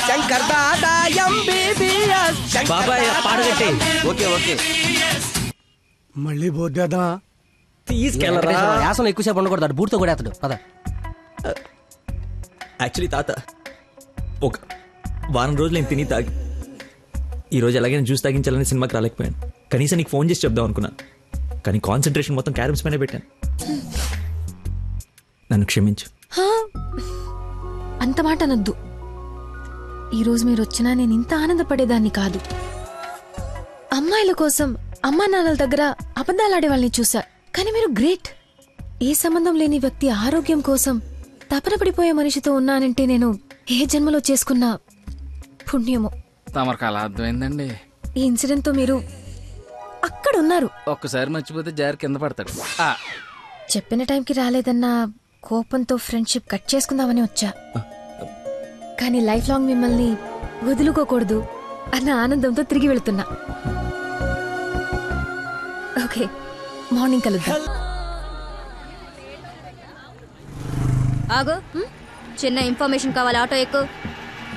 Shankar Dada MBBS. బాబాయ్ పాడగట్టి. Okay okay మళ్ళీ బోద్దేదా తీసుకెళ్ళరా. యాసన ఎక్కువసేపు ఉండకూడదు, బూట్తో కూడా అతడు పద. యాక్చువల్లీ తాత ఒక వారం రోజులు నేను తిని తాగి ఈరోజు ఎలాగైనా జ్యూస్ తాగించాలని సినిమాకి రాలేకపోయాను. కనీసం నీకు ఫోన్ చేసి చెప్దాం అనుకున్నాను, కానీ కాన్సన్ట్రేషన్ మొత్తం క్యారమ్స్ పైన పెట్టాను. నన్ను క్షమించు. అంత మాట అనొద్దు. ఈరోజు మీరు వచ్చినా నేను ఇంత ఆనందపడేదాన్ని కాదు. అమ్మాయిల కోసం అమ్మా నాన్నల దగ్గర అబద్ధాలాడే వాళ్ళని చూసా, కానీ మీరు గ్రేట్. ఏ సంబంధం లేని వ్యక్తి ఆరోగ్యం కోసం తపన పడిపోయే మనిషితో ఉన్నానంటే నేను ఏ జన్మలో చేసుకున్న పుణ్యమో. తమరికి అలా అర్థమైందండి. ఈ ఇన్సిడెంట్ తో మీరు అక్కడ ఉన్నారు. ఒక్కసారి మర్చిపోతే జారి కింద పడతాడు. చెప్పిన టైంకి రాలేదన్న కోపంతో ఫ్రెండ్షిప్ కట్ చేసుకుందామని వచ్చా, కానీ లైఫ్ లాంగ్ మిమ్మల్ని వదులుకోకూడదు అన్న ఆనందంతో తిరిగి వెళుతున్నా. ఓకే, మార్నింగ్ కలుద్దాం. ఆగు, చిన్న ఇన్ఫర్మేషన్ కావాలి. ఆటో ఎక్కు.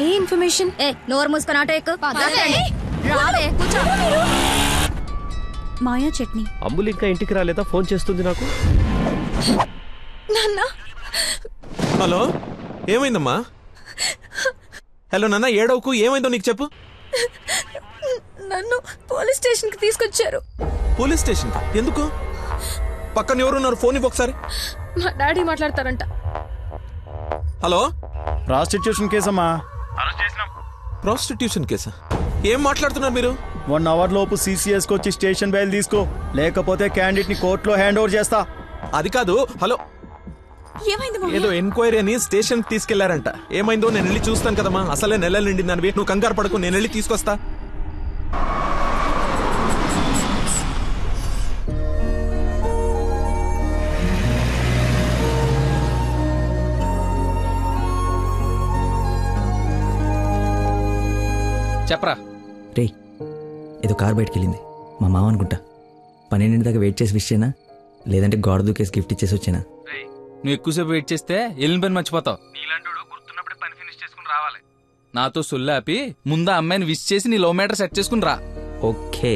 ఏ ఇన్ఫర్మేషన్? నోరు మూసుకొని ఆటో ఎక్కు. రావే, కూర్చో. మాయా చట్నీ. అంబులు ఇంకా ఇంటికి రాలేదా? ఫోన్ చేస్తుంది నాకు. నాన్న. హలో, ఏమైందమ్మా? హలో నాన్న, ఏడవకు. ఏమైందో నీకు చెప్పు. నన్ను పోలీస్ స్టేషన్ కి తీసుకొచ్చారు. పోలీస్ స్టేషన్ ఎందుకు? పక్కన ఎవరున్నారు? ఫోన్ ఇవ్వు ఒకసారి. మా డాడీ మాట్లాడతారంట. హలో, ప్రాస్టిట్యూషన్ కేసమ్మా. ప్రాస్టిట్యూషన్ కేసా? ఏం మాట్లాడుతున్నారు మీరు? 1 అవర్ లోపు CCS కి వచ్చి స్టేషన్ బయలు తీసుకో, లేకపోతే క్యాండిడేట్ ని కోర్టులో హ్యాండ్ ఓవర్ చేస్తా. అది కాదు. హలో, ఏదో ఎంక్వైరీ అని స్టేషన్ కి తీసుకెళ్లారంట. ఏమైందో నేను వెళ్ళి చూస్తాను కదమ్మా. అసలే నెలలు నిండిందనివి. నువ్వు కంగారు పడకు, నేను వెళ్ళి తీసుకొస్తా. చెప్పరా. రే, ఏదో కార్ బయటకు వెళ్ళింది. మా మామ అనుకుంటా. 12 దాకా వెయిట్ చేసి విష్ చేయనా, లేదంటే గోడ దూకేసి గిఫ్ట్ ఇచ్చేసి వచ్చేనా? నువ్వు ఎక్కువసేపు వెయిట్ చేస్తే వెళ్ళిన పని మర్చిపోతావు. నీలాంటి గుర్తున్నప్పుడే పని ఫినిష్ చేసుకుని రావాలి. నాతో సొల్లాపి ముందు అమ్మాయిని విష్ చేసి నీ లవ్ మ్యాటర్ సెట్ చేసుకుని రా. ఓకే.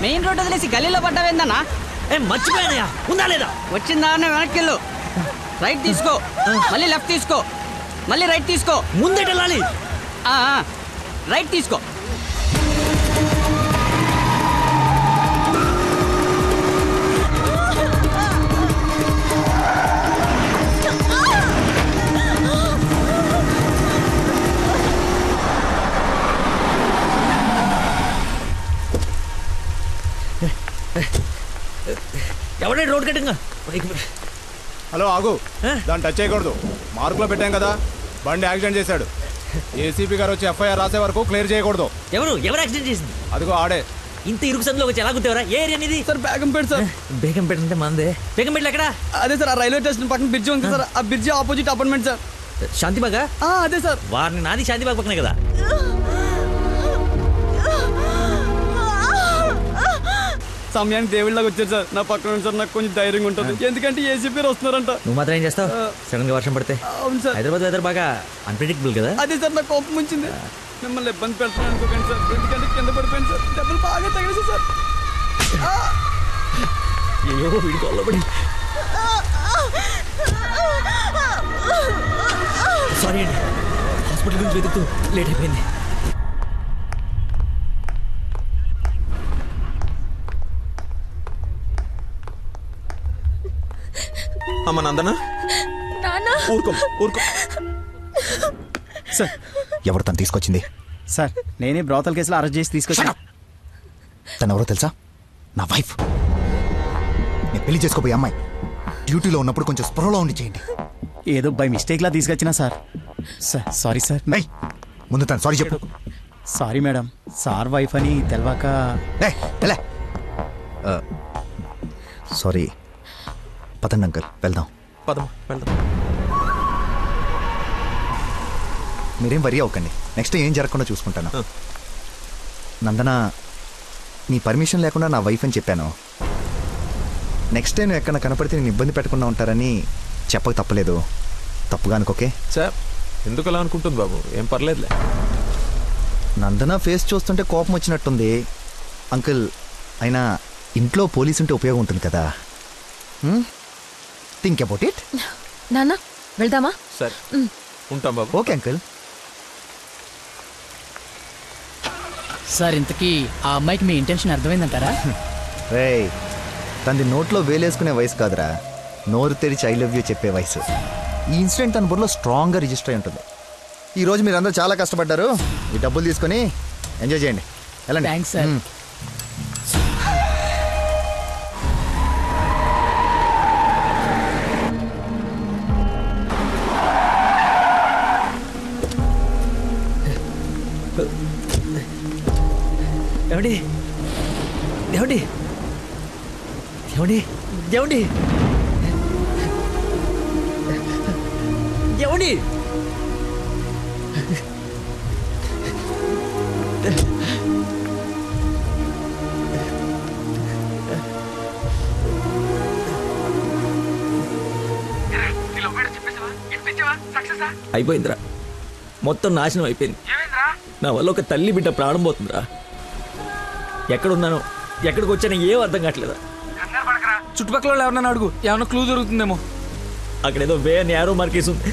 మెయిన్ రోడ్ వదిలేసి గల్లీలో పడ్డావేందన్నా? మర్చిపోయానయ్యా, ఉందా లేదా? వచ్చిందా అన్న వెనక్కి వెళ్ళు. రైట్ తీసుకో, మళ్ళీ లెఫ్ట్ తీసుకో, మళ్ళీ రైట్ తీసుకో. ముందేట వెళ్ళాలి. రైట్ తీసుకో. ఎవడే రోడ్ కట్టింగా? హలో ఆగు, దాన్ని టచ్ చేయకూడదు. మార్కులో పెట్టాం కదా, బండి యాక్సిడెంట్ చేశాడు. ఏసీపీ గారు వచ్చి ఎఫ్ఐఆర్ రాసే వరకు క్లియర్ చేయకూడదు. ఎవరు యాక్సిడెంట్ చేసింది? అదిగో ఆడే. ఇంత ఇరుకు సందులో వచ్చి ఎలా గుర్తేవరా? ఏ ఏరియా అనేది? Sir Begumpet sir. బేగంపేట అంటే మందే. బేగంపేటలో ఎక్కడ? అదే సార్, ఆ రైల్వే స్టేషన్ పక్కన బ్రిడ్జి ఉంది సార్, ఆ బ్రిడ్జి ఆపోజిట్ అపార్ట్మెంట్ సార్. శాంతిబాగా? అదే సార్. వారిని నాది శాంతిబాగ్ పక్కనే కదా. సమయానికి దేవుళ్ళగా వచ్చారు సార్. నా పక్కన సార్ నాకు కొంచెం ధైర్యంగా ఉంటుంది, ఎందుకంటే ఏసీపీ వస్తున్నారంట. నువ్వు మాత్రం ఏం చేస్తావు? సడన్ గా వర్షం పడితే? అవును సార్. హైదరాబాద్ వెదర్ బాగా అన్ప్రెడిక్టబుల్ కదా. అదే సార్, నాకు కోపం వచ్చింది. మిమ్మల్ని ఇబ్బంది పెడుతున్నాను అనుకోకండి సార్, ఎందుకంటే కింద పడిపోయింది సార్, దెబ్బలు బాగా తగిలేసి సార్. అయ్యో వీడి కొల్లబడి. సారీ అండి, హాస్పిటల్ గురించి వెతుకుతూ లేట్ అయిపోయింది. అమ్మ నందనా, ఊరుకో ఊరుకో. సార్, ఎవరు తను తీసుకొచ్చింది? సార్ నేనే బ్రోతల్ కేసులో అరెస్ట్ చేసి తీసుకొచ్చాను. తను ఎవరో తెలుసా? నా వైఫ్. నేను పెళ్లి చేసుకోబోయే అమ్మాయి. డ్యూటీలో ఉన్నప్పుడు కొంచెం స్పృహలో ఉండి చేయండి. ఏదో బై మిస్టేక్ లా తీసుకొచ్చినా సార్. Sorry sir. ముందు తను సారీ చెప్పు. సారీ మేడం, సార్ వైఫ్ అని తెలవాక. సారీ. పదండి అంకల్, వెళ్దాం. పదమ్మా వెళ్దాం. మీరేం వరీ అవ్వకండి, నెక్స్ట్ ఏం జరగకుండా చూసుకుంటాను. నందన, నీ పర్మిషన్ లేకుండా నా వైఫ్ అని చెప్పాను. నెక్స్ట్ టైం ఎక్కడ కనపడితే నేను ఇబ్బంది పెట్టకుండా ఉంటారని చెప్పక తప్పలేదు. తప్పుగా అనుకోకే. సార్ ఎందుకు అలా అనుకుంటుంది బాబు, ఏం పర్లేదులే. నందన ఫేస్ చూస్తుంటే కోపం వచ్చినట్టుంది అంకుల్. అయినా ఇంట్లో పోలీసు ఉంటే ఉపయోగం ఉంటుంది కదా. Think about it. నాన్న వెళ్దామా? సరే ఉంటాం బాబు. Okay uncle. సార్, ఇంతకీ ఆ అమ్మాయికి మీ ఇంటెన్షన్ అర్థమైందంటారా? రేయ్, తనది నోట్లో వేలేసుకునే వయసు కాదురా, నోరు తెరిచి ఐ లవ్ యూ చెప్పే వయసు. ఈ ఇన్సిడెంట్ తన బుర్రలో స్ట్రాంగ్గా రిజిస్టర్ అయి ఉంటుంది. ఈరోజు మీరందరూ చాలా కష్టపడ్డారు. ఈ డబ్బులు తీసుకొని ఎంజాయ్ చేయండి. వెళ్ళండి. Thanks sir. ఏమండి ఏమండి ఏమండి ఏమండి ఏమండి అయిపోయిందిరా, మొత్తం నాశనం అయిపోయింది. నా వల్ల ఒక తల్లి బిడ్డ ప్రాణం పోతుందిరా. ఎక్కడున్నానో ఎక్కడికి వచ్చానో ఏం అర్థం కావట్లేదా. చుట్టుపక్కల ఎవరన్నా అడుగు, ఏమన్నా క్లూ దొరుకుతుందేమో. అక్కడేదో వే అని యారో మార్కేసి ఉంది.